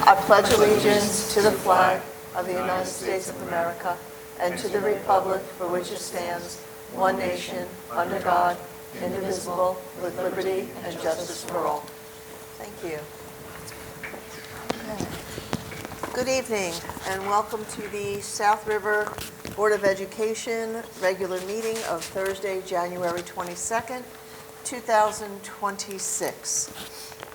I pledge allegiance to the flag of the United States of America and to the republic for which it stands, one nation, under God, indivisible, with liberty and justice for all. Thank you. Good evening and welcome to the South River Board of Education regular meeting of Thursday, January 22nd, 2026.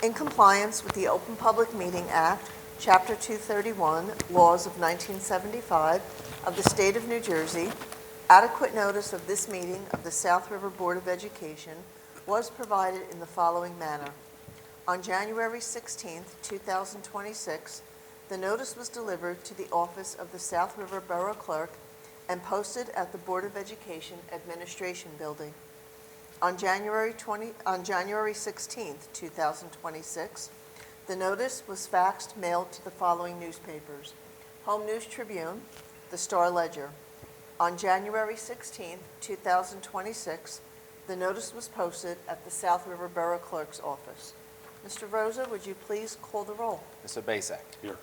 In compliance with the Open Public Meeting Act, Chapter 231, Laws of 1975 of the State of New Jersey, adequate notice of this meeting of the South River Board of Education was provided in the following manner. On January 16, 2026, the notice was delivered to the office of the South River Borough Clerk and posted at the Board of Education Administration Building. On January 16, 2026, the notice was faxed mailed to the following newspapers: Home News Tribune, the Star Ledger. On January 16, 2026, the notice was posted at the South River Borough Clerk's office. Mr. Rosa, would you please call the roll? Mr. Basak. Here.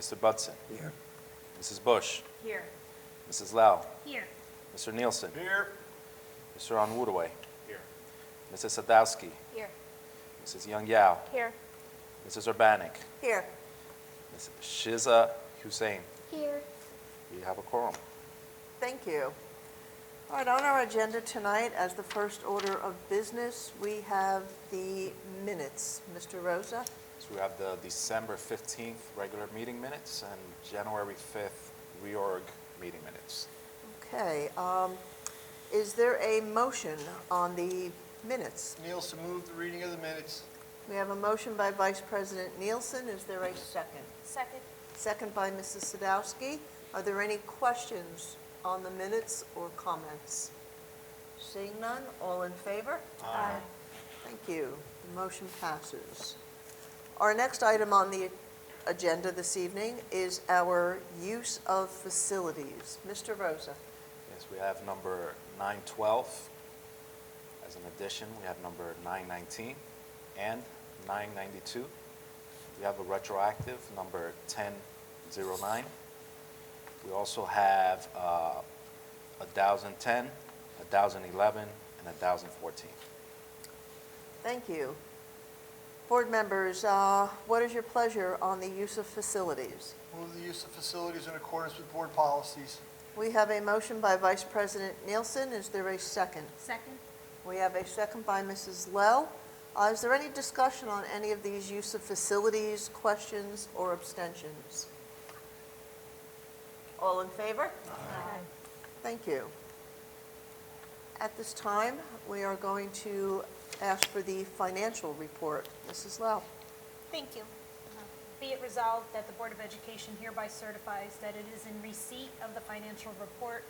Mr. Budson. Here. Mrs. Bush. Here. Mrs. Lau. Here. Mr. Nielsen. Here. Mr. Onwudaway. Here. Mrs. Sadowski. Here. Mrs. Young Yao. Here. Mrs. Urbanik. Here. Mrs. Shiza Hussein. Here. We have a quorum. Thank you. All right, on our agenda tonight, as the first order of business, we have the minutes. Mr. Rosa? So we have the December 15th regular meeting minutes and January 5th reorg meeting minutes. Okay. Is there a motion on the minutes? Nielsen moved the reading of the minutes. We have a motion by Vice President Nielsen. Is there a second? Second. Second by Mrs. Sadowski. Are there any questions on the minutes or comments? Seeing none, all in favor? Aye. Thank you. The motion passes. Our next item on the agenda this evening is our use of facilities. Mr. Rosa. Yes, we have number 912. As an addition, we have number 919 and 992. We have a retroactive, number 1009. We also have 1010, 1011, and 1014. Thank you. Board members, what is your pleasure on the use of facilities? Move the use of facilities in accordance with board policies. We have a motion by Vice President Nielsen. Is there a second? Second. We have a second by Mrs. Lowe. Is there any discussion on any of these use of facilities, questions, or abstentions? All in favor? Aye. Thank you. At this time, we are going to ask for the financial report. Mrs. Lowe. Thank you. Be it resolved that the Board of Education hereby certifies that it is in receipt of the financial report,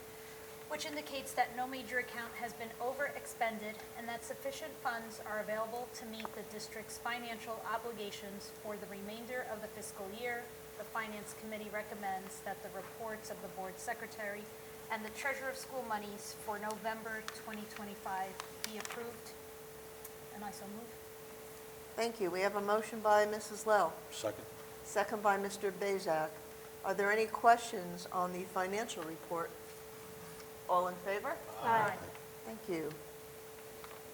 which indicates that no major account has been overexpended and that sufficient funds are available to meet the district's financial obligations for the remainder of the fiscal year. The Finance Committee recommends that the reports of the Board Secretary and the Treasurer of School Monies for November 2025 be approved, and I so move. Thank you. We have a motion by Mrs. Lowe, Second. second by Mr. Bazak. Are there any questions on the financial report? All in favor? Aye. Thank you.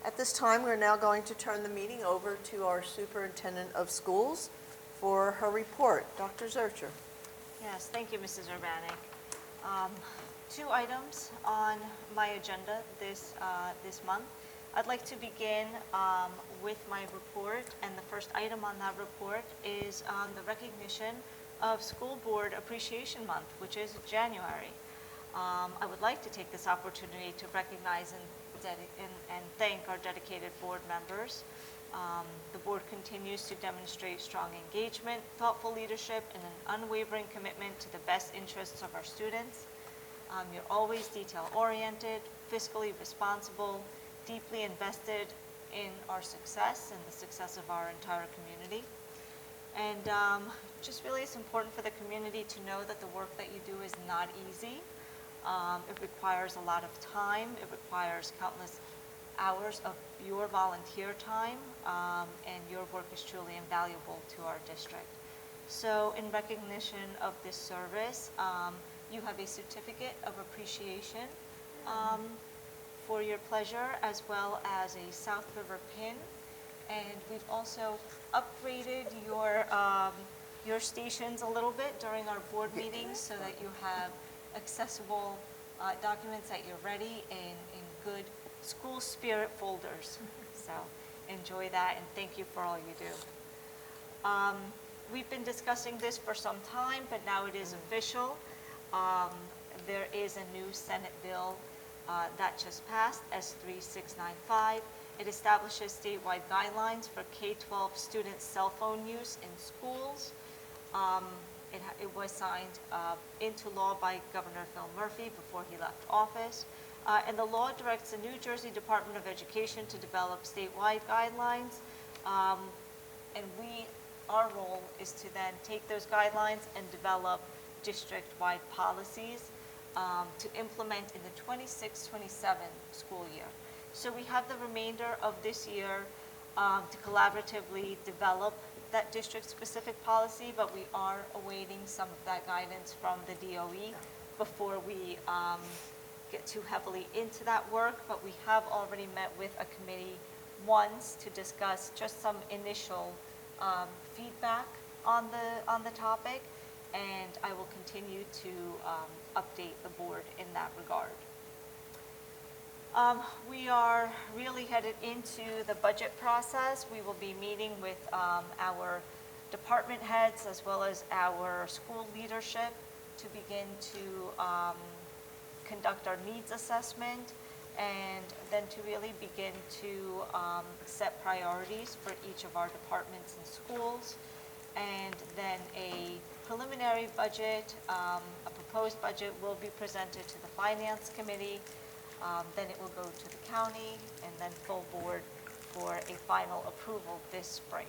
At this time, we're now going to turn the meeting over to our Superintendent of Schools for her report. Dr. Zurcher. Yes, thank you, Mrs. Urbanik. Two items on my agenda this month. I'd like to begin with my report, and the first item on that report is the recognition of School Board Appreciation Month, which is January. I would like to take this opportunity to recognize and thank our dedicated board members. The board continues to demonstrate strong engagement, thoughtful leadership, and an unwavering commitment to the best interests of our students. You're always detail-oriented, fiscally responsible, deeply invested in our success and the success of our entire community. And just really it's important for the community to know that the work that you do is not easy. It requires a lot of time. It requires countless hours of your volunteer time, and your work is truly invaluable to our district. So in recognition of this service, you have a certificate of appreciation for your pleasure, as well as a South River pin. And we've also upgraded your stations a little bit during our board meetings so that you have accessible documents that you're ready in good school spirit folders. So enjoy that, and thank you for all you do. We've been discussing this for some time, but now it is official. There is a new Senate bill that just passed, S3695. It establishes statewide guidelines for K-12 student cell phone use in schools. It was signed into law by Governor Phil Murphy before he left office. And the law directs the New Jersey Department of Education to develop statewide guidelines. And our role is to then take those guidelines and develop district-wide policies to implement in the 26-27 school year. So we have the remainder of this year to collaboratively develop that district-specific policy, but we are awaiting some of that guidance from the DOE before we get too heavily into that work. But we have already met with a committee once to discuss just some initial feedback on the topic, and I will continue to update the board in that regard. We are really headed into the budget process. We will be meeting with our department heads as well as our school leadership to begin to conduct our needs assessment, and then to really begin to set priorities for each of our departments and schools. And then a preliminary budget, a proposed budget, will be presented to the Finance Committee. Then it will go to the county and then full board for a final approval this spring.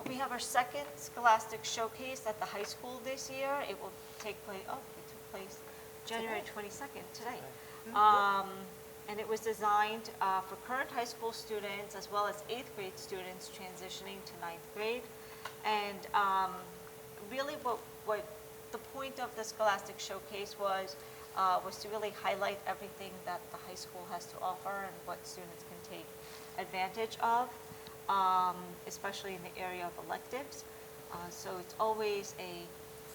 We have our second Scholastic Showcase at the high school this year. It will take place, it took place January 22nd, today. And it was designed for current high school students as well as 8th grade students transitioning to 9th grade. And really what the point of the Scholastic Showcase was to really highlight everything that the high school has to offer and what students can take advantage of, especially in the area of electives. So it's always a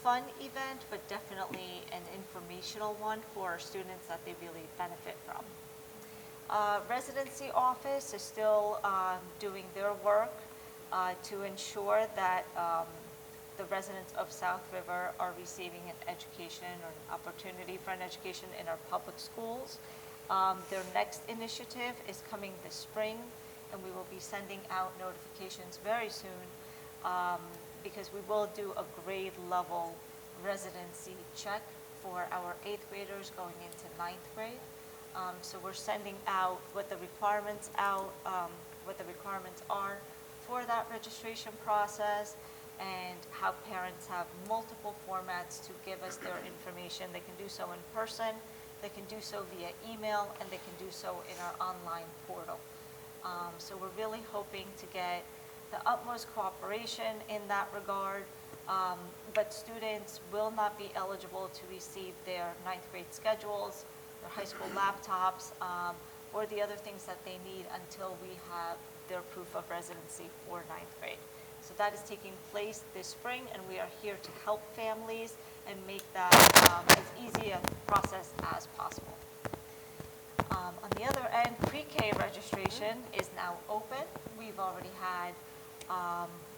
fun event, but definitely an informational one for our students that they really benefit from. Residency office is still doing their work to ensure that the residents of South River are receiving an education or an opportunity for an education in our public schools. Their next initiative is coming this spring, and we will be sending out notifications very soon because we will do a grade level residency check for our 8th graders going into 9th grade. So we're sending out what the requirements are for that registration process, and how parents have multiple formats to give us their information. They can do so in person, they can do so via email, and they can do so in our online portal. So we're really hoping to get the utmost cooperation in that regard, but students will not be eligible to receive their 9th grade schedules, their high school laptops, or the other things that they need until we have their proof of residency for 9th grade. So that is taking place this spring, and we are here to help families and make that as easy a process as possible. On the other end, pre-K registration is now open. We've already had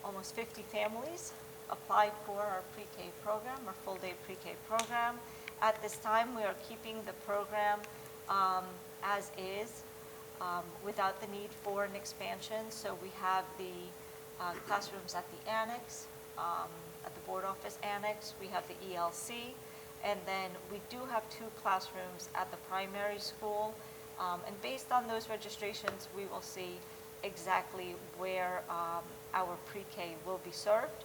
almost 50 families apply for our pre-K program, our full-day pre-K program. At this time, we are keeping the program as is, without the need for an expansion. So we have the classrooms at the annex, at the board office annex. We have the ELC, and then we do have 2 classrooms at the primary school. And based on those registrations, we will see exactly where our pre-K will be served.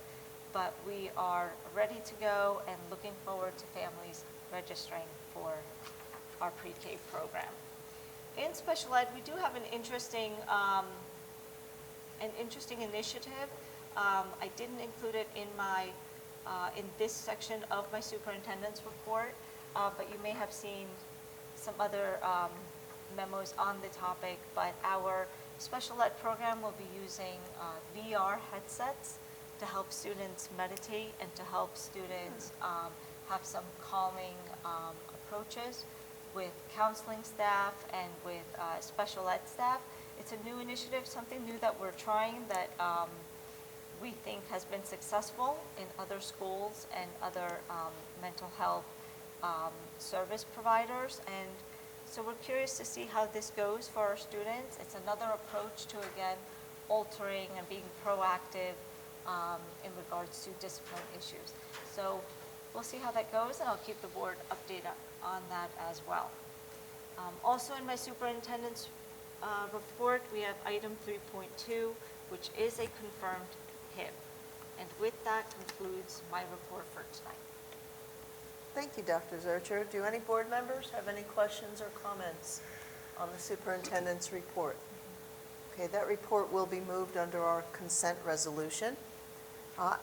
But we are ready to go and looking forward to families registering for our pre-K program. In special ed, we do have an interesting initiative. I didn't include it in in this section of my superintendent's report, but you may have seen some other memos on the topic, but our special ed program will be using VR headsets to help students meditate and to help students have some calming approaches with counseling staff and with special ed staff. It's a new initiative, something new that we're trying that we think has been successful in other schools and other mental health service providers. And so we're curious to see how this goes for our students. It's another approach to, again, altering and being proactive in regards to discipline issues. So we'll see how that goes, and I'll keep the board updated on that as well. Also in my superintendent's report, we have item 3.2, which is a confirmed HIP. And with that concludes my report for tonight. Thank you, Dr. Zurcher. Do any board members have any questions or comments on the superintendent's report? Okay, that report will be moved under our consent resolution.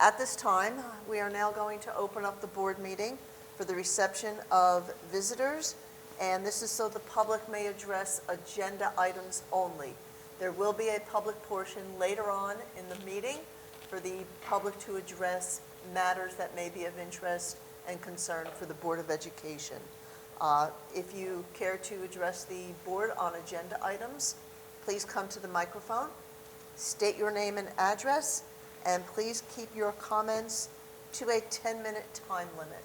At this time, we are now going to open up the board meeting for the reception of visitors, and this is so the public may address agenda items only. There will be a public portion later on in the meeting for the public to address matters that may be of interest and concern for the Board of Education. If you care to address the board on agenda items, please come to the microphone, state your name and address, and please keep your comments to a 10-minute time limit.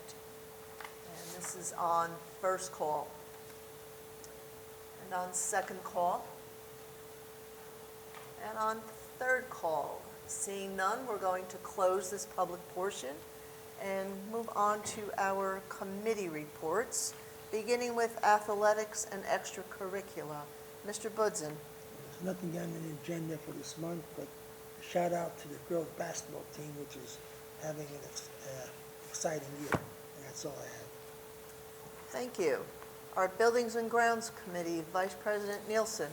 And this is on first call. And on second call. And on third call. Seeing none, we're going to close this public portion and move on to our committee reports, beginning with athletics and extracurricula. Mr. Budzen. There's nothing on the agenda for this month, but a shout out to the girls basketball team, which is having an exciting year. And that's all I have. Thank you. Our Buildings and Grounds Committee, Vice President Nielsen.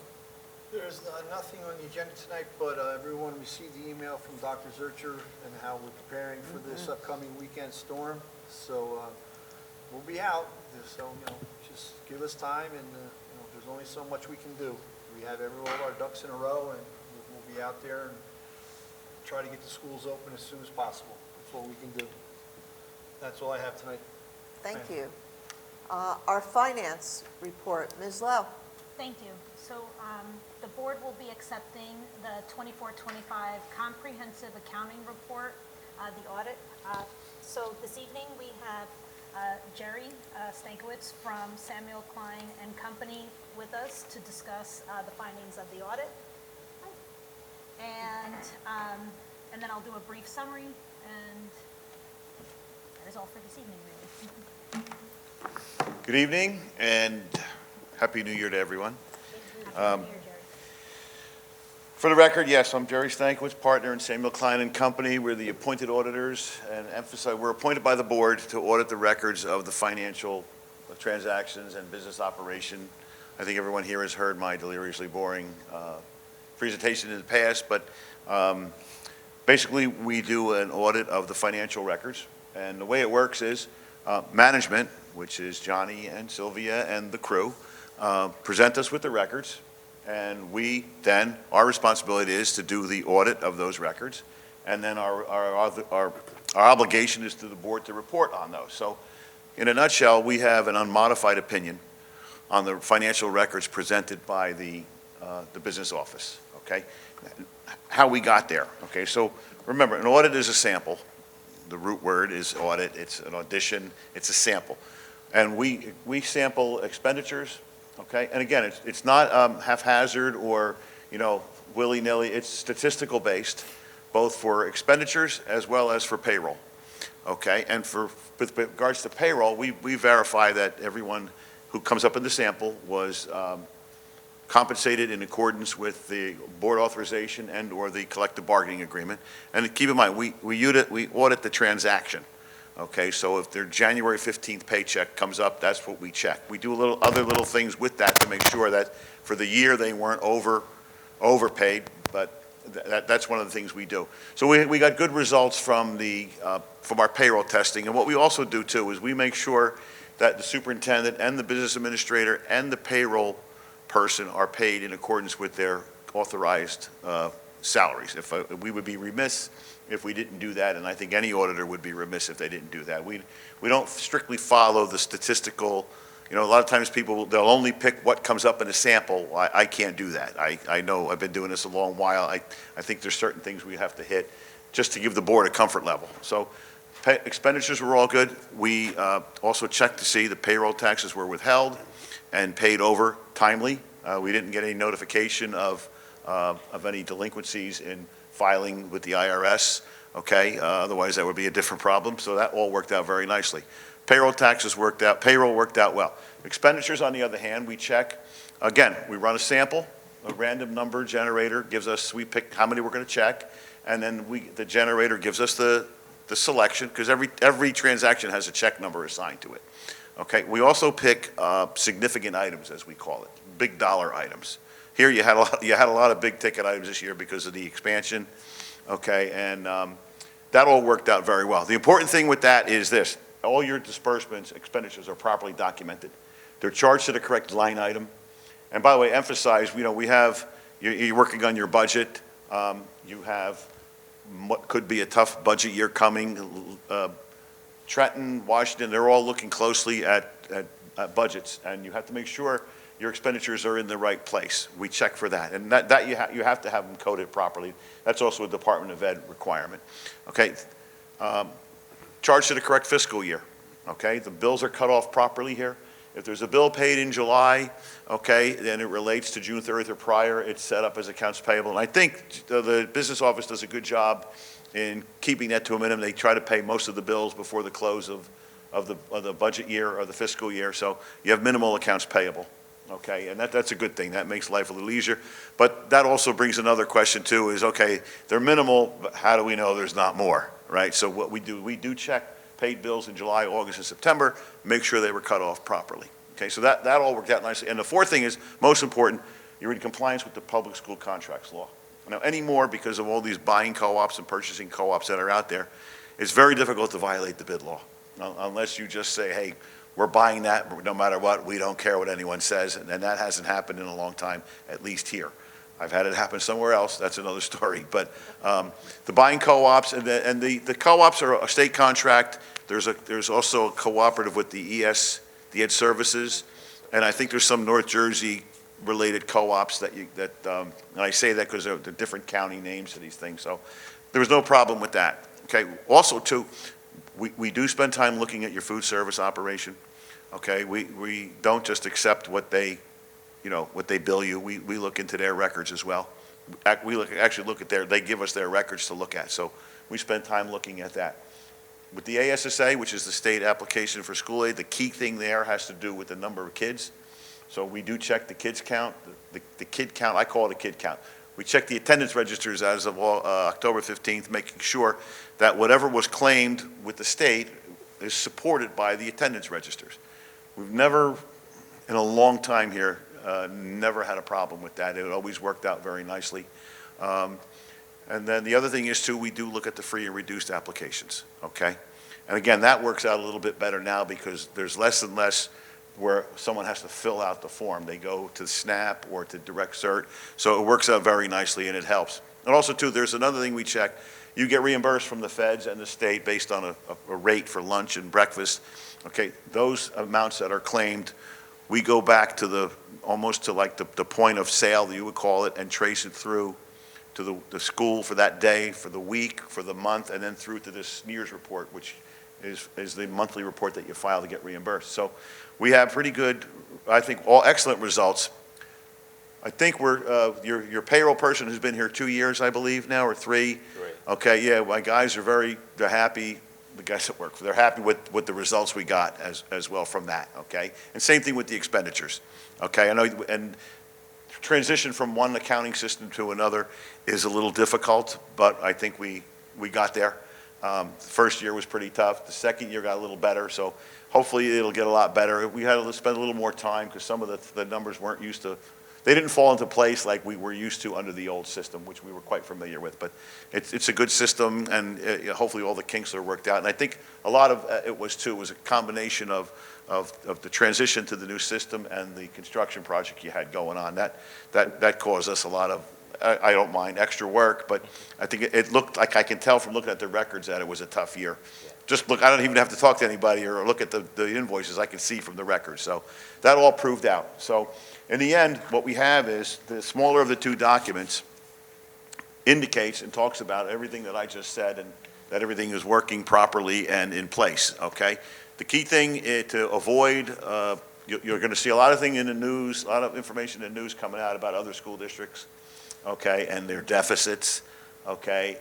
There's nothing on the agenda tonight, but everyone received the email from Dr. Zurcher and how we're preparing for this upcoming weekend storm. So we'll be out, so, just give us time, and, there's only so much we can do. We have all our ducks in a row, and we'll be out there and try to get the schools open as soon as possible. That's what we can do. That's all I have tonight. Thank you. Our finance report, Ms. Lau. Thank you. So the board will be accepting the 24-25 comprehensive accounting report, the audit. So this evening we have Jerry Stankiewicz from Samuel Klein and Company with us to discuss the findings of the audit. And then I'll do a brief summary, and that is all for this evening, really. Good evening and Happy New Year to everyone. Happy New Year, Jerry. For the record, yes, I'm Jerry Stankiewicz, partner in Samuel Klein and Company. We're the appointed auditors, and we're appointed by the board to audit the records of the financial transactions and business operation. I think everyone here has heard my deliriously boring presentation in the past, but basically we do an audit of the financial records, and the way it works is management, which is Johnny and Sylvia and the crew, present us with the records, and we then, our responsibility is to do the audit of those records, and then our obligation is to the board to report on those. So in a nutshell, we have an unmodified opinion on the financial records presented by the business office, okay? How we got there, okay? So remember, an audit is a sample. The root word is audit, it's an audition, it's a sample. And we sample expenditures, okay? And again, it's not haphazard or, willy-nilly. It's statistical based, both for expenditures as well as for payroll, okay? And with regards to payroll, we verify that everyone who comes up in the sample was compensated in accordance with the board authorization and or the collective bargaining agreement. And keep in mind, we audit the transaction. Okay, so if their January 15th paycheck comes up, that's what we check. We do other little things with that to make sure that for the year they weren't overpaid, but That's one of the things we do. So we got good results from our payroll testing. And what we also do too is we make sure that the superintendent and the business administrator and the payroll person are paid in accordance with their authorized salaries. We would be remiss if we didn't do that, and I think any auditor would be remiss if they didn't do that. We don't strictly follow the statistical. A lot of times people, they'll only pick what comes up in a sample. I can't do that. I know I've been doing this a long while. I think there's certain things we have to hit just to give the board a comfort level. So expenditures were all good. We also checked to see the payroll taxes were withheld and paid over timely. We didn't get any notification of any delinquencies in filing with the IRS, okay? Otherwise, that would be a different problem. So that all worked out very nicely. Payroll worked out well. Expenditures, on the other hand, we check. Again, we run a sample, a random number generator gives us, we pick how many we're going to check, and then the generator gives us the selection, because every transaction has a check number assigned to it. Okay, we also pick significant items, as we call it, big dollar items. Here you had a lot of big ticket items this year because of the expansion, okay, and that all worked out very well. The important thing with that is this: all your disbursements, expenditures are properly documented. They're charged to the correct line item. And by the way, emphasize, you're working on your budget. You have what could be a tough budget year coming. Trenton, Washington, they're all looking closely at budgets, and you have to make sure your expenditures are in the right place. We check for that, and that you have to have them coded properly. That's also a Department of Ed requirement. Okay, charged to the correct fiscal year. Okay, the bills are cut off properly here. If there's a bill paid in July, okay, then it relates to June 30th or prior, it's set up as accounts payable. And I think the business office does a good job in keeping that to a minimum. They try to pay most of the bills before the close of the budget year or the fiscal year, so you have minimal accounts payable. Okay, and that's a good thing. That makes life a little easier. But that also brings another question too, is okay, they're minimal, but how do we know there's not more, right? So what we do check paid bills in July, August, and September, make sure they were cut off properly. Okay, so that all worked out nicely. And the fourth thing is, most important, you're in compliance with the public school contracts law. Now, anymore, because of all these buying co-ops and purchasing co-ops that are out there, it's very difficult to violate the bid law, unless you just say, hey, we're buying that no matter what, we don't care what anyone says, and that hasn't happened in a long time, at least here. I've had it happen somewhere else, that's another story. But the buying co-ops, and the co-ops are a state contract. There's also a cooperative with the Ed Services, and I think there's some North Jersey related co-ops and I say that because they're different county names to these things, so there was no problem with that. Okay, also too, we do spend time looking at your food service operation. Okay, we don't just accept what they bill you. We look into their records as well. Actually look at they give us their records to look at, so we spend time looking at that. With the ASSA, which is the state application for school aid, the key thing there has to do with the number of kids. So we do check the kids count, the kid count, I call it a kid count. We check the attendance registers as of October 15th, making sure that whatever was claimed with the state is supported by the attendance registers. We've never, in a long time here, never had a problem with that. It always worked out very nicely. And then the other thing is too, we do look at the free and reduced applications, okay? And again, that works out a little bit better now because there's less and less where someone has to fill out the form. They go to SNAP or to Direct Cert, so it works out very nicely and it helps. And also too, there's another thing we check. You get reimbursed from the feds and the state based on a rate for lunch and breakfast. Okay, those amounts that are claimed, we go back to almost to like the point of sale, you would call it, and trace it through to the school for that day, for the week, for the month, and then through to this SNEERS report, which is the monthly report that you file to get reimbursed. So we have pretty good, I think, all excellent results. I think your payroll person has been here 2 years, I believe now, or 3. Right. Okay, yeah, my guys are they're happy. The guys that work, they're happy with the results we got as well from that, okay? And same thing with the expenditures, okay? I know, and transition from one accounting system to another is a little difficult, but I think we got there. The first year was pretty tough. The second year got a little better, so hopefully it'll get a lot better. We had to spend a little more time because some of the numbers weren't used to they didn't fall into place like we were used to under the old system, which we were quite familiar with. But it's a good system, and hopefully all the kinks are worked out. And I think a lot of it was, too, was a combination of the transition to the new system and the construction project you had going on. That caused us a lot of, I don't mind extra work, but I think it looked like, I can tell from looking at the records that it was a tough year. Just look, I don't even have to talk to anybody or look at the invoices, I can see from the records. So that all proved out. So in the end, what we have is the smaller of the two documents indicates and talks about everything that I just said, and that everything is working properly and in place, okay? The key thing to avoid, you're going to see a lot of things in the news, a lot of information in the news coming out about other school districts, okay, and their deficits, okay?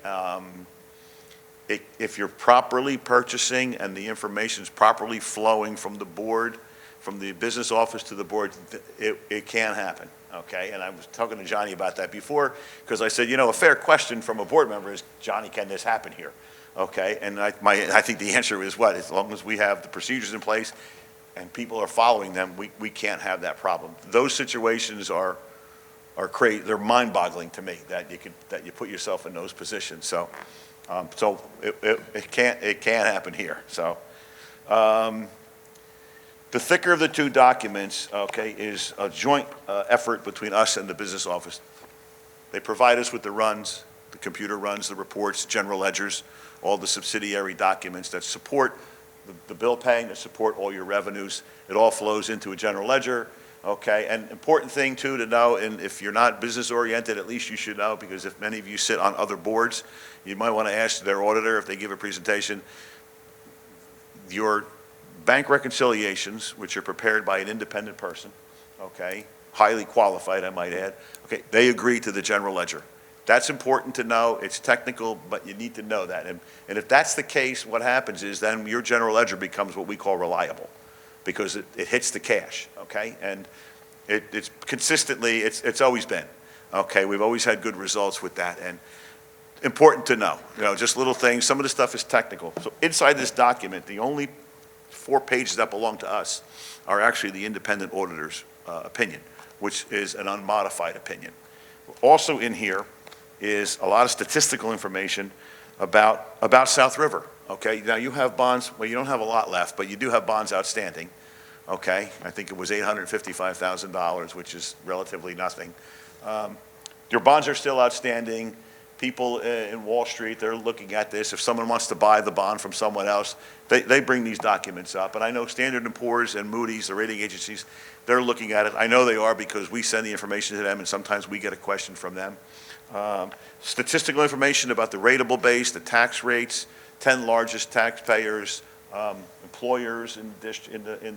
If you're properly purchasing and the information's properly flowing from the board, from the business office to the board, it can happen, okay? And I was talking to Johnny about that before, because I said, a fair question from a board member is, Johnny, can this happen here? Okay, and I think the answer is what? As long as we have the procedures in place and people are following them, we can't have that problem. Those situations are crazy. They're mind-boggling to me that you put yourself in those positions. So, it can't happen here. So, the thicker of the two documents, okay, is a joint effort between us and the business office. They provide us with the runs, the computer runs, the reports, general ledgers, all the subsidiary documents that support the bill paying, that support all your revenues. It all flows into a general ledger, okay? And important thing, too, to know, and if you're not business-oriented, at least you should know, because if many of you sit on other boards, you might want to ask their auditor if they give a presentation. Your bank reconciliations, which are prepared by an independent person, okay, highly qualified, I might add, okay, they agree to the general ledger. That's important to know. It's technical, but you need to know that. And if that's the case, what happens is then your general ledger becomes what we call reliable, because it hits the cash, okay? And it's consistently, it's always been, okay? We've always had good results with that, and important to know, just little things. Some of the stuff is technical. So inside this document, the only 4 pages that belong to us are actually the independent auditor's opinion, which is an unmodified opinion. Also in here is a lot of statistical information about South River, okay? Now, you have bonds, well, you don't have a lot left, but you do have bonds outstanding, okay? I think it was $855,000, which is relatively nothing. Your bonds are still outstanding. People in Wall Street, they're looking at this. If someone wants to buy the bond from someone else, they bring these documents up. And I know Standard & Poor's and Moody's, the rating agencies, they're looking at it. I know they are because we send the information to them, and sometimes we get a question from them. Statistical information about the rateable base, the tax rates, 10 largest taxpayers, employers in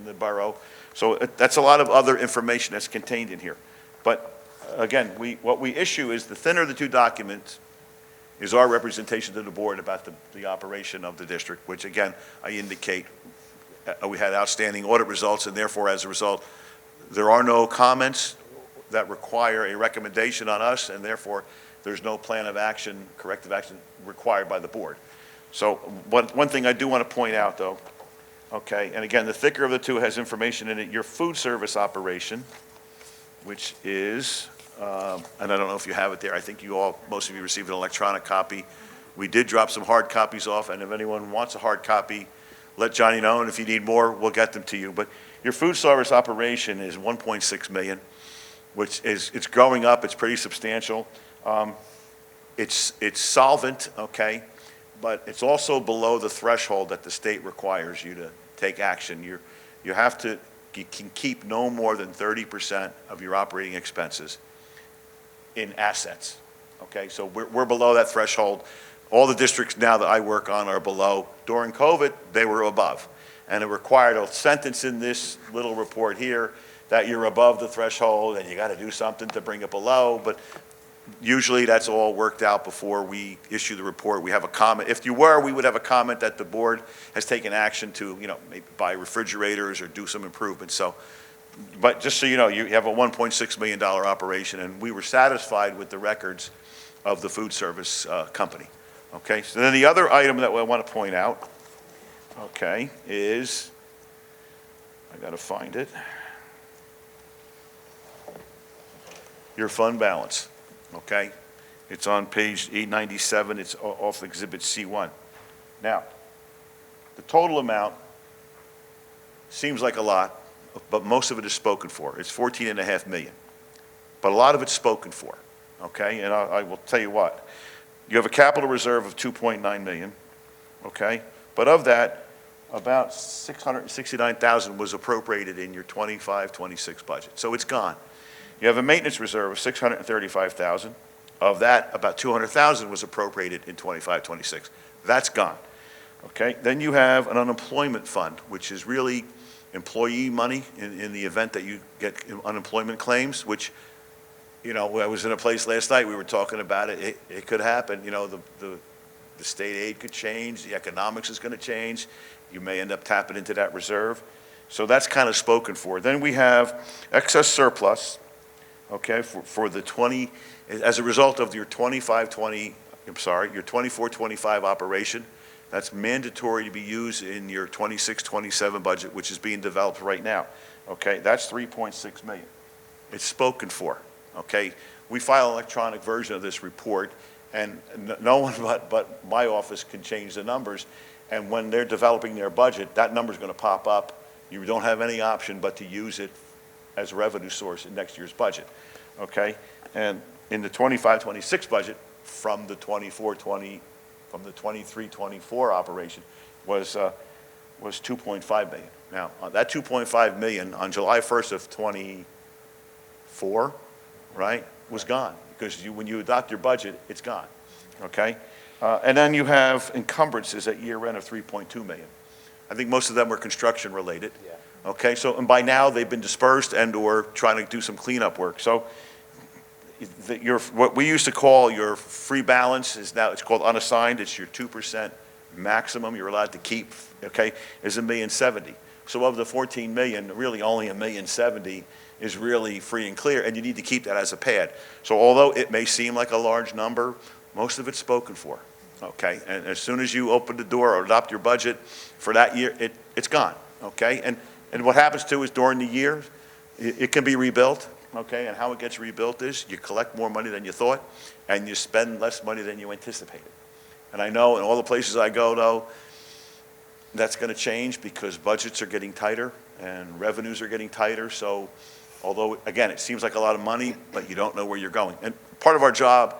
the borough. So that's a lot of other information that's contained in here. But again, what we issue is the thinner of the two documents is our representation to the board about the operation of the district, which again, I indicate we had outstanding audit results, and therefore, as a result, there are no comments that require a recommendation on us, and therefore, there's no plan of action, corrective action required by the board. So one thing I do want to point out, though, okay, and again, the thicker of the two has information in it. Your food service operation, which is, and I don't know if you have it there. I think most of you received an electronic copy. We did drop some hard copies off, and if anyone wants a hard copy, let Johnny know, and if you need more, we'll get them to you. But your food service operation is $1.6 million, which it's growing up. It's pretty substantial. It's solvent, okay, but it's also below the threshold that the state requires you to take action. You can keep no more than 30% of your operating expenses in assets, okay? So we're below that threshold. All the districts now that I work on are below. During COVID, they were above. And it required a sentence in this little report here that you're above the threshold and you got to do something to bring it below. But usually that's all worked out before we issue the report. We have a comment. If you were, we would have a comment that the board has taken action to, maybe buy refrigerators or do some improvements. So, but just so you know, you have a $1.6 million operation, and we were satisfied with the records of the food service company. Okay, so then the other item that I want to point out, okay, is, I got to find it. your fund balance, okay? It's on page 897, it's off Exhibit C1. Now, the total amount seems like a lot, but most of it is spoken for. It's 14.5 million. But a lot of it's spoken for, okay? And I will tell you what. You have a capital reserve of 2.9 million, okay? But of that, about 669,000 was appropriated in your 25-26 budget. So it's gone. You have a maintenance reserve of 635,000. Of that, about 200,000 was appropriated in 25-26. That's gone, okay? Then you have an unemployment fund, which is really employee money in the event that you get unemployment claims, which, you know, I was in a place last night, we were talking about it, it could happen, you know, the state aid could change, the economics is going to change, you may end up tapping into that reserve. So that's kind of spoken for. Then we have excess surplus, okay, for the 20, as a result of your 24-25 operation. That's mandatory to be used in your 26-27 budget, which is being developed right now, okay? That's 3.6 million. It's spoken for, okay? We file an electronic version of this report, and no one but my office can change the numbers, and when they're developing their budget, that number's going to pop up. You don't have any option but to use it as a revenue source in next year's budget, okay? And in the 25-26 budget, from the 23-24 operation was 2.5 million. Now, that 2.5 million on July 1st of 24, right, was gone, because when you adopt your budget, it's gone, okay? And then you have encumbrances at year end of 3.2 million. I think most of them were construction related. Yeah. Okay, so, and by now, they've been dispersed and/or trying to do some cleanup work. So what we used to call your free balance is now, it's called unassigned. It's your 2% maximum you're allowed to keep, okay, is $1,070,000. So of the 14 million, really only $1,070,000 is really free and clear, and you need to keep that as a pad. So although it may seem like a large number, most of it's spoken for, okay? And as soon as you open the door or adopt your budget for that year, it's gone, okay? And what happens too is during the year, it can be rebuilt, okay? And how it gets rebuilt is you collect more money than you thought, and you spend less money than you anticipated. And I know in all the places I go, though, that's going to change because budgets are getting tighter and revenues are getting tighter. So although, again, it seems like a lot of money, but you don't know where you're going. And part of our job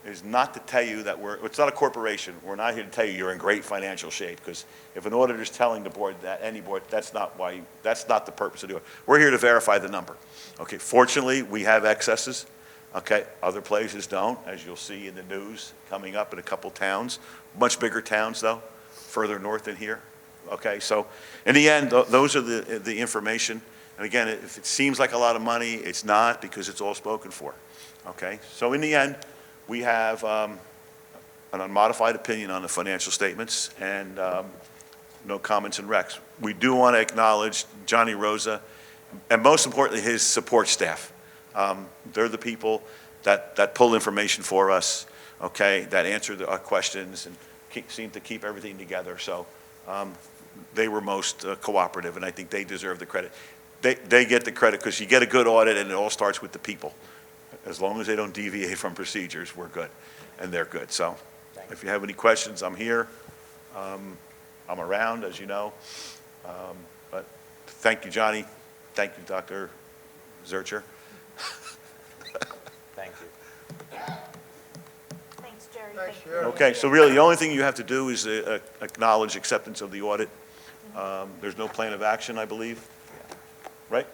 is not to tell you that it's not a corporation. We're not here to tell you you're in great financial shape, because if an auditor's telling the board that, any board, that's not the purpose of doing it. We're here to verify the number. Okay, fortunately, we have excesses. Okay, other places don't, as you'll see in the news coming up in a couple towns, much bigger towns though, further north than here. Okay, so in the end, those are the information. And again, if it seems like a lot of money, it's not, because it's all spoken for. Okay, so in the end, we have an unmodified opinion on the financial statements and no comments and recs. We do want to acknowledge Johnny Rosa and most importantly his support staff. They're the people that pull information for us, okay, that answer our questions and seem to keep everything together. So they were most cooperative, and I think they deserve the credit. They get the credit because you get a good audit and it all starts with the people. As long as they don't deviate from procedures, we're good, and they're good. So if you have any questions, I'm here. I'm around, as you know. But thank you, Johnny. Thank you, Dr. Zurcher. Thank you. Thanks, Jerry. Thanks, Thank you. Jerry. Okay, so really, the only thing you have to do is acknowledge acceptance of the audit. There's no plan of action, I believe, right?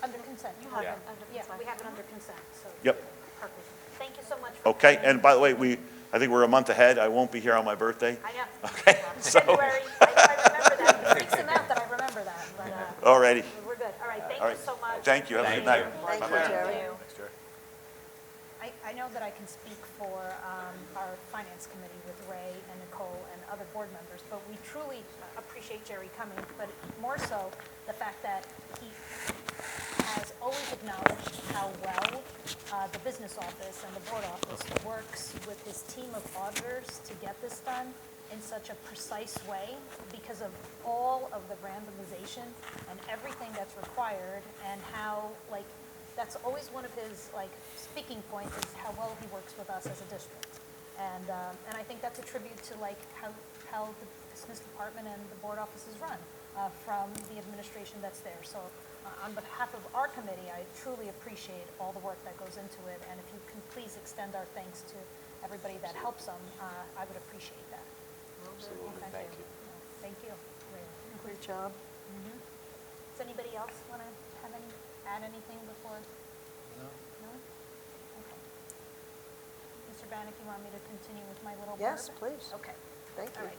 Under consent. You have Yeah. it under consent. Yeah, we have it under consent, so. Yep. Perfect. Thank you so much. for Okay, coming. and by the way, I think we're a month ahead. I won't be here on my birthday. I know. Okay, so, February, I remember that. It freaks him out that I remember that, but alrighty. we're good. All right, thank All you right. so much. Thank you. Have a good night. Thank you, Bye-bye. Jerry. Thanks, Jerry. I know that I can speak for our finance committee with Ray and Nicole and other board members, but we truly appreciate Jerry coming, but more so the fact that he has always acknowledged how well the business office and the board office works with his team of auditors to get this done in such a precise way because of all of the randomization and everything that's required, and how, like, that's always one of his, like, speaking points is how well he works with us as a district. And I think that's a tribute to, like, how the Smith Department and the board office is run from the administration that's there. So on behalf of our committee, I truly appreciate all the work that goes into it. And if you can please extend our thanks to everybody that helps them, I would appreciate that. Absolutely, thank you. Thank you. Great job. Does anybody else want to add anything before? No. No? Okay. Mr. Bannick, you want me to continue with my little blurb? Yes, please. Okay. Thank All you. right,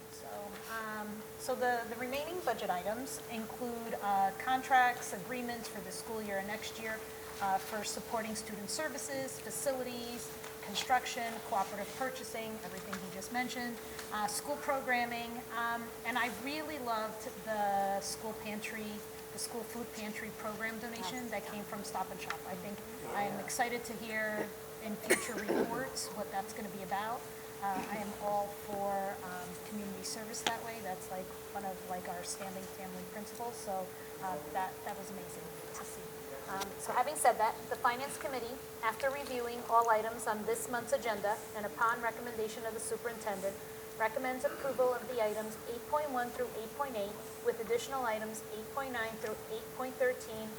so the remaining budget items include contracts, agreements for the school year and next year for supporting student services, facilities, construction, cooperative purchasing, everything he just mentioned, school programming, and I really loved the school food pantry program donation that came from Stop and Shop. I think I am excited to hear in future reports what that's going to be about. I am all for community service that way. That's like one of like our standing family principles. So that was amazing to see. So having said that, the Finance Committee, after reviewing all items on this month's agenda and upon recommendation of the superintendent, recommends approval of the items 8.1 through 8.8 with additional items 8.9 through 8.13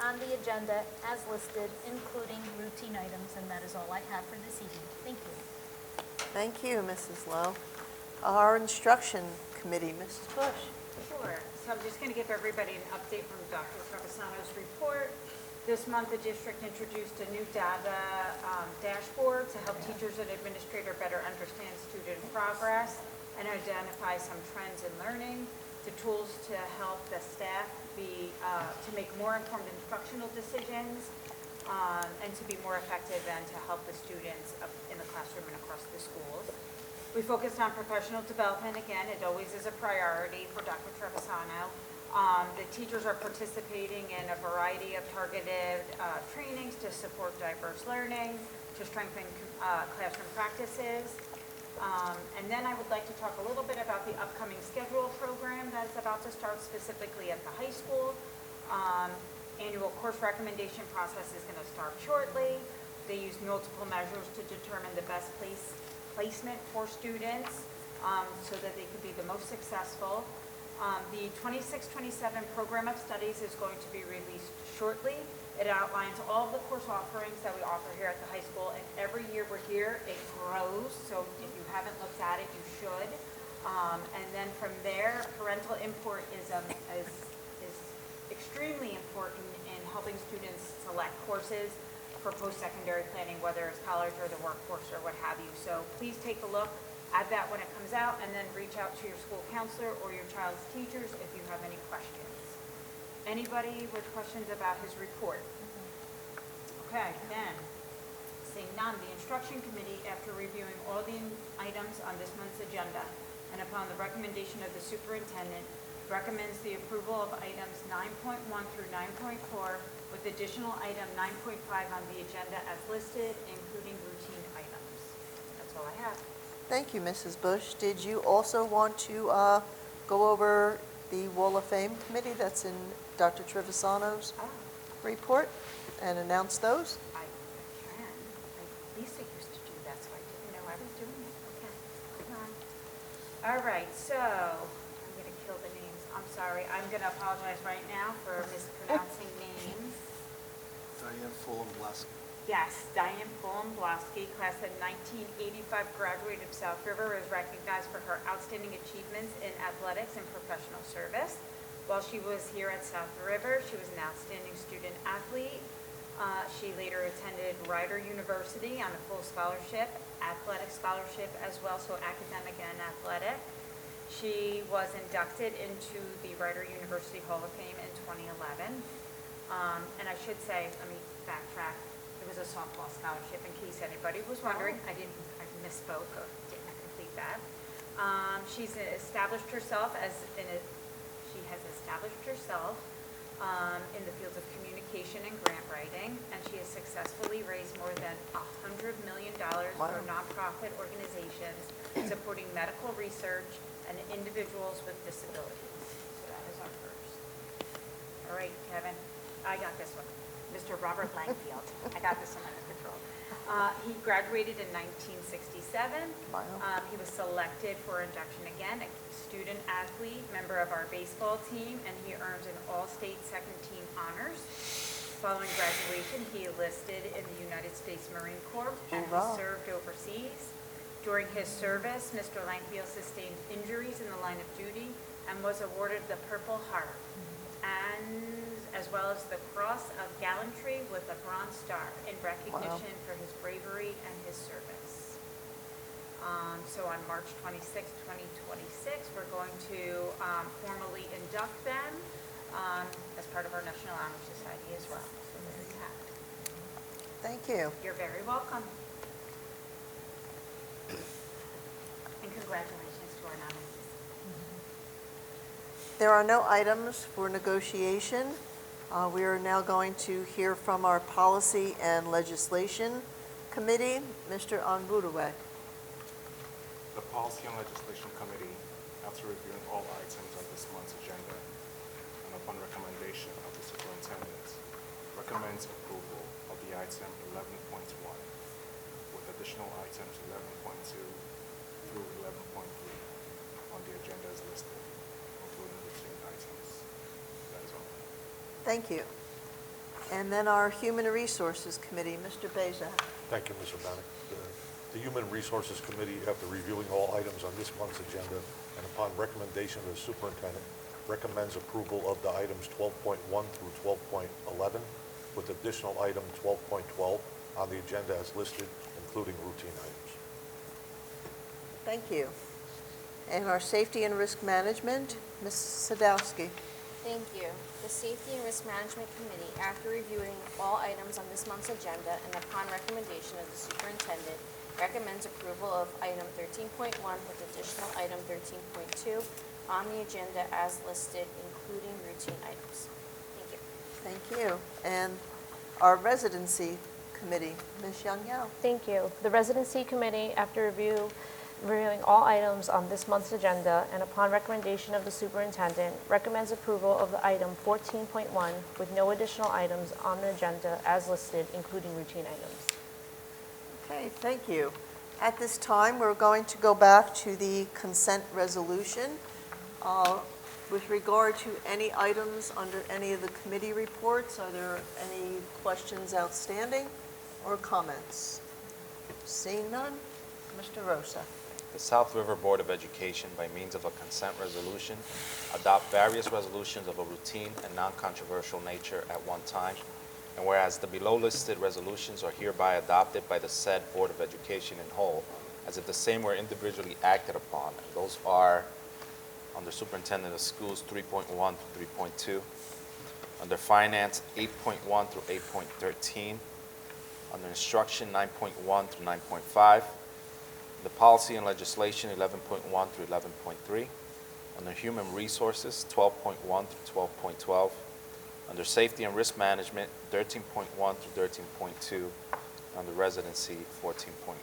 on the agenda as listed, including routine items. And that is all I have for this evening. Thank you. Thank you, Mrs. Lowe. Our Instruction Committee, Mrs. Bush. Sure. So I'm just going to give everybody an update from Dr. Trevisano's report. This month, the district introduced a new data dashboard to help teachers and administrators better understand student progress and identify some trends in learning. The tools to help the staff to make more informed instructional decisions and to be more effective and to help the students in the classroom and across the schools. We focused on professional development. Again, it always is a priority for Dr. Trevisano. The teachers are participating in a variety of targeted trainings to support diverse learning, to strengthen classroom practices. And then I would like to talk a little bit about the upcoming schedule program that's about to start specifically at the high school. Annual course recommendation process is going to start shortly. They use multiple measures to determine the best placement for students so that they could be the most successful. The 26-27 program of studies is going to be released shortly. It outlines all of the course offerings that we offer here at the high school, and every year we're here, it grows. So if you haven't looked at it, you should. And then from there, parental input is extremely important in helping students select courses for post-secondary planning, whether it's college or the workforce or what have you. So please take a look at that when it comes out, and then reach out to your school counselor or your child's teachers if you have any questions. Anybody with questions about his report? Okay, then, seeing none, the instruction committee, after reviewing all the items on this month's agenda and upon the recommendation of the superintendent, recommends the approval of items 9.1 through 9.4 with additional item 9.5 on the agenda as listed, including routine items. That's all I have. Thank you, Mrs. Bush. Did you also want to go over the Wall of Fame committee that's in Dr. Trevisano's report and announce those? I can. Lisa used to do that, so I didn't know I was doing it. Okay, hold on. All right, so I'm going to kill the names. I'm sorry. I'm going to apologize right now for mispronouncing names. Diane Fulham-Blaski. Yes, Diane Fulham-Blaski, class of 1985, graduate of South River, is recognized for her outstanding achievements in athletics and professional service. While she was here at South River, she was an outstanding student athlete. She later attended Rider University on a full scholarship, athletic scholarship as well, so academic and athletic. She was inducted into the Rider University Hall of Fame in 2011. And I should say, let me backtrack. It was a softball scholarship, in case anybody was wondering. I misspoke or didn't complete that. She has established herself in the fields of communication and grant writing, and she has successfully raised more than $100 million for nonprofit organizations supporting medical research and individuals with disabilities. So that is our first. All right, Kevin, I got this one. Mr. Robert Langfield. I got this one under control. He graduated in 1967. Wow. He was selected for induction again, a student athlete, member of our baseball team, and he earned an all-state second team honors. Following graduation, he enlisted in the United States Marine Corps and he Hoorah. served overseas. During his service, Mr. Langfield sustained injuries in the line of duty and was awarded the Purple Heart, and as well as the Cross of Gallantry with a Bronze Star in recognition for his bravery and his service. So on March 26, 2026, we're going to formally induct them as part of our National Honor Society as well. So there you have it. Thank you. You're very welcome. And congratulations to our nominees. There are no items for negotiation. We are now going to hear from our Policy and Legislation Committee, Mr. Onwuduwe. The Policy and Legislation Committee, after reviewing all items on this month's agenda and upon recommendation of the superintendent, recommends approval of the item 11.1 with additional items 11.2 through 11.3 on the agenda as listed, including routine items. That is all. Thank you. And then our Human Resources Committee, Mr. Bezak. Thank you, Ms. Urbanek. The Human Resources Committee, after reviewing all items on this month's agenda and upon recommendation of the superintendent, recommends approval of the items 12.1 through 12.11 with additional item 12.12 on the agenda as listed, including routine items. Thank you. And our Safety and Risk Management, Ms. Sadowski. Thank you. The Safety and Risk Management Committee, after reviewing all items on this month's agenda and upon recommendation of the superintendent, recommends approval of item 13.1 with additional item 13.2 on the agenda as listed, including routine items. Thank you. Thank you. And our Residency Committee, Ms. Young Yao. Thank you. The Residency Committee, after reviewing all items on this month's agenda and upon recommendation of the superintendent, recommends approval of the item 14.1 with no additional items on the agenda as listed, including routine items. Okay, thank you. At this time, we're going to go back to the consent resolution. With regard to any items under any of the committee reports, are there any questions outstanding or comments? Seeing none, Mr. Rosa. The South River Board of Education, by means of a consent resolution, adopt various resolutions of a routine and non-controversial nature at one time, and whereas the below listed resolutions are hereby adopted by the said Board of Education in whole, as if the same were individually acted upon, and those are under Superintendent of Schools 3.1 through 3.2, under Finance 8.1 through 8.13, under Instruction 9.1 through 9.5, the Policy and Legislation 11.1 through 11.3, under Human Resources 12.1 through 12.12, under Safety and Risk Management 13.1 through 13.2, under Residency 14.1.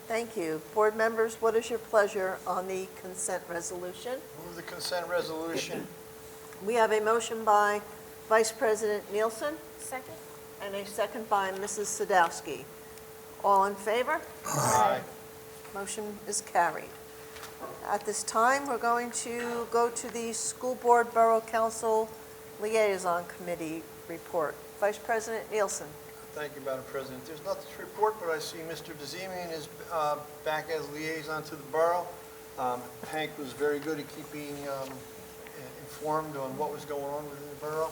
Thank you. Board members, what is your pleasure on the consent resolution? Move the consent resolution. We have a motion by Vice President Nielsen Second? and a second by Mrs. Sadowski. All in favor? Aye. Motion is carried. At this time, we're going to go to the School Board Borough Council Liaison Committee report. Vice President Nielsen. Thank you, Madam President. There's nothing to report, but I see Mr. DeZemian is back as liaison to the borough. Hank was very good at keeping informed on what was going on within the borough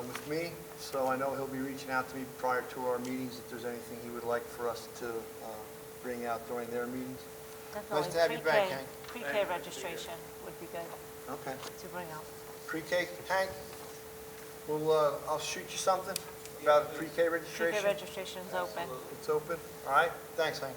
with me, so I know he'll be reaching out to me prior to our meetings if there's anything he would like for us to bring out during their meetings. Nice to have you back, Hank. Pre-K registration would be good Okay. to bring up. Pre-K, Hank, I'll shoot you something about pre-K registration. Pre-K registration is open. It's open. All right. Thanks, Hank.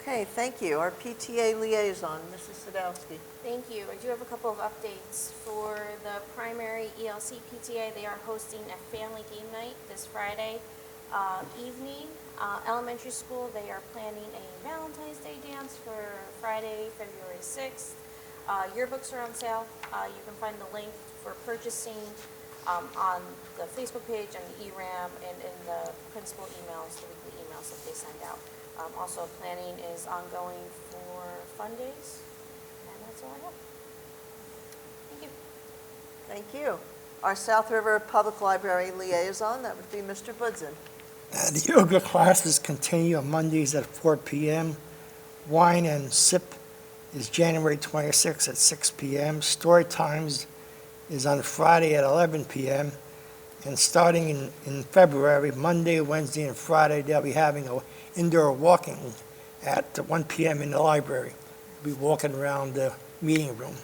Okay, thank you. Our PTA liaison, Mrs. Sadowski. Thank you. I do have a couple of updates. For the primary ELC PTA, they are hosting a family game night this Friday evening. Elementary school, they are planning a Valentine's Day dance for Friday, February 6th. Yearbooks are on sale. You can find the link for purchasing on the Facebook page and the ERAM and in the principal emails, the weekly emails that they send out. Also, planning is ongoing for fun days, and that's all I have. Thank you. Thank you. Our South River Public Library liaison, that would be Mr. Budzen. The yoga classes continue on Mondays at 4 p.m. Wine and Sip is January 26th at 6 p.m. Story Times is on Friday at 11 p.m. And starting in February, Monday, Wednesday, and Friday, they'll be having an indoor walking at 1 p.m. in the library. We'll be walking around the meeting room.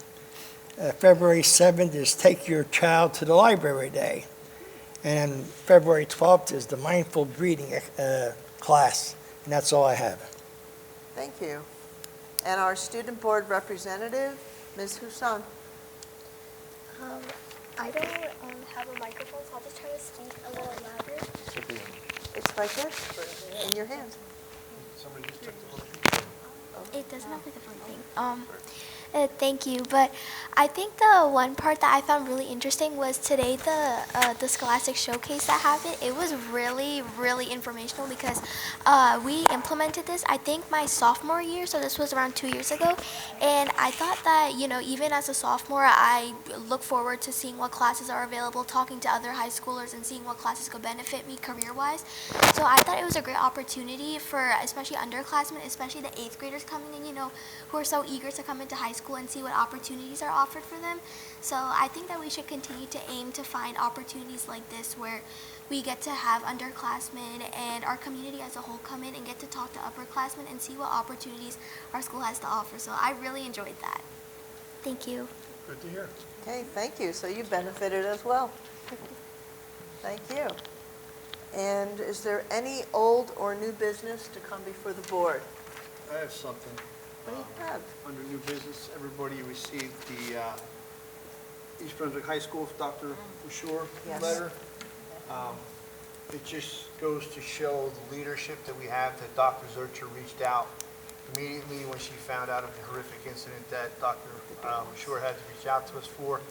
February 7th is Take Your Child to the Library Day. And February 12th is the Mindful Breathing class. And that's all I have. Thank you. And our student board representative, Ms. Husan. I don't have a microphone, so I'll just try to speak a little louder. It's right there, in your hands. It doesn't have like a fun thing. Thank you, but I think the one part that I found really interesting was today the Scholastic Showcase that happened. It was really, really informational because we implemented this, I think, my sophomore year, so this was around 2 years ago, and I thought that, you know, even as a sophomore, I look forward to seeing what classes are available, talking to other high schoolers, and seeing what classes could benefit me career-wise. So I thought it was a great opportunity for especially underclassmen, especially the 8th graders coming in, you know, who are so eager to come into high school and see what opportunities are offered for them. So I think that we should continue to aim to find opportunities like this where we get to have underclassmen and our community as a whole come in and get to talk to upperclassmen and see what opportunities our school has to offer. So I really enjoyed that. Thank you. Good to hear. Okay, thank you. So you benefited as well. Thank you. And is there any old or new business to come before the board? I have something. What do you have? Under new business, everybody received the East Brunswick High School Dr. Bouchard Yes. letter. It just goes to show the leadership that we have, that Dr. Zurcher reached out immediately when she found out of the horrific incident that Dr. Bouchard had to reach out to us for,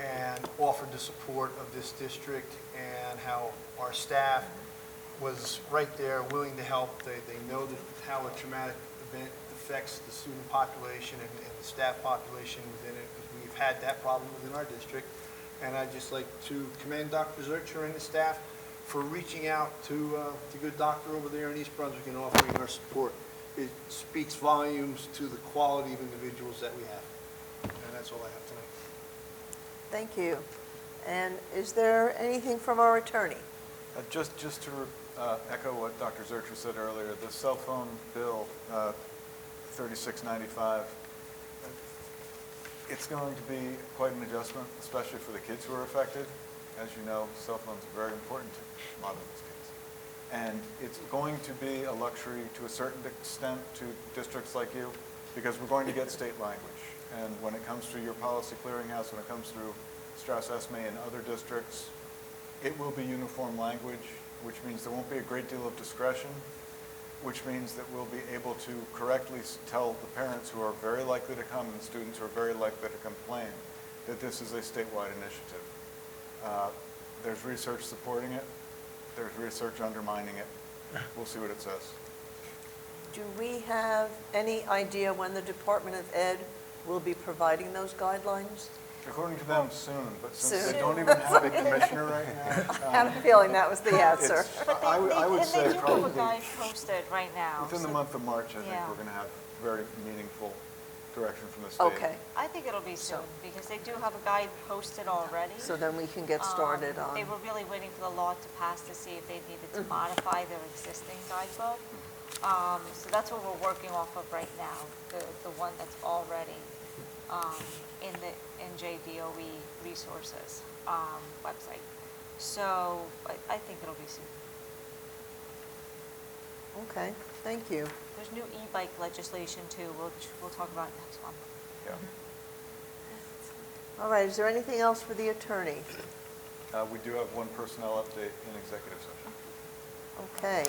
and offered the support of this district, and how our staff was right there willing to help. They know that how a traumatic event affects the student population and the staff population within it, because we've had that problem within our district. And I'd just like to commend Dr. Zurcher and the staff for reaching out to the good doctor over there in East Brunswick and offering our support. It speaks volumes to the quality of individuals that we have. And that's all I have tonight. Thank you. And is there anything from our attorney? Just to echo what Dr. Zurcher said earlier, the cell phone bill, $36.95, it's going to be quite an adjustment, especially for the kids who are affected. As you know, cell phones are very important to a lot of these kids. And it's going to be a luxury to a certain extent to districts like you, because we're going to get state language. And when it comes through your policy clearinghouse, when it comes through Strauss-Esme and other districts, it will be uniform language, which means there won't be a great deal of discretion, which means that we'll be able to correctly tell the parents who are very likely to come and students who are very likely to complain that this is a statewide initiative. There's research supporting it. There's research undermining it. We'll see what it says. Do we have any idea when the Department of Ed will be providing those guidelines? According to them, soon, but since Soon. they don't even have a commissioner right now. I had a feeling that was the answer. It's- I would say They do have a probably guide posted right now. within the so month of March, I think Yeah. we're going to have very meaningful direction from the state. Okay, I think it'll be soon, because they do have a guide posted already. so then we can get started They on, were really waiting for the law to pass to see if they needed to modify their existing guidebook. So that's what we're working off of right now, the one that's already in the NJDOE resources website. So I think it'll be soon. okay, thank you. There's new e-bike legislation too, we'll talk about it next month. Yeah. All right, is there anything else for the attorney? We do have one personnel update in executive session. Okay.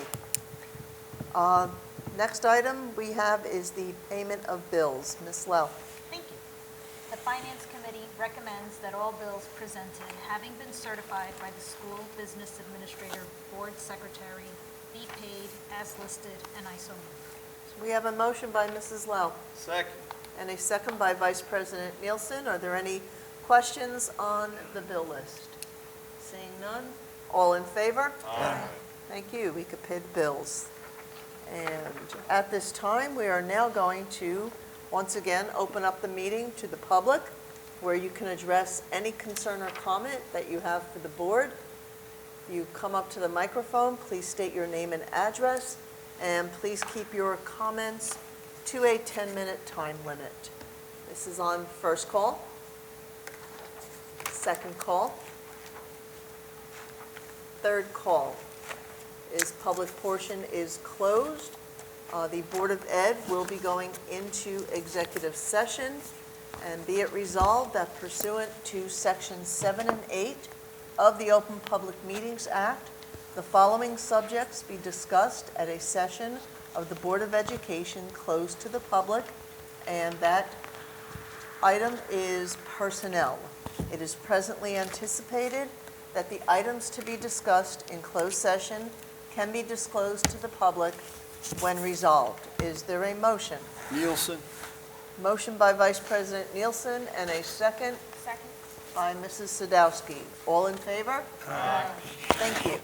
Next item we have is the payment of bills. Ms. Lowe. Thank you. The Finance Committee recommends that all bills presented, having been certified by the School Business Administrator Board Secretary, be paid as listed, and I so move. We have a motion by Mrs. Lau Second. and a second by Vice President Nielsen. Are there any questions on the bill list? Seeing none, all in favor? Aye. Thank you, we could pay the bills. And at this time, we are now going to, once again, open up the meeting to the public, where you can address any concern or comment that you have for the board. You come up to the microphone, please state your name and address, and please keep your comments to a 10-minute time limit. This is on first call, second call, third call. Public portion is closed. The Board of Ed will be going into executive session, and be it resolved that pursuant to Sections 7 and 8 of the Open Public Meetings Act, the following subjects be discussed at a session of the Board of Education closed to the public, and that item is personnel. It is presently anticipated that the items to be discussed in closed session can be disclosed to the public when resolved. Is there a motion? Nielsen. Motion by Vice President Nielsen and a second Second. by Mrs. Sadowski. All in favor? Aye. Thank you.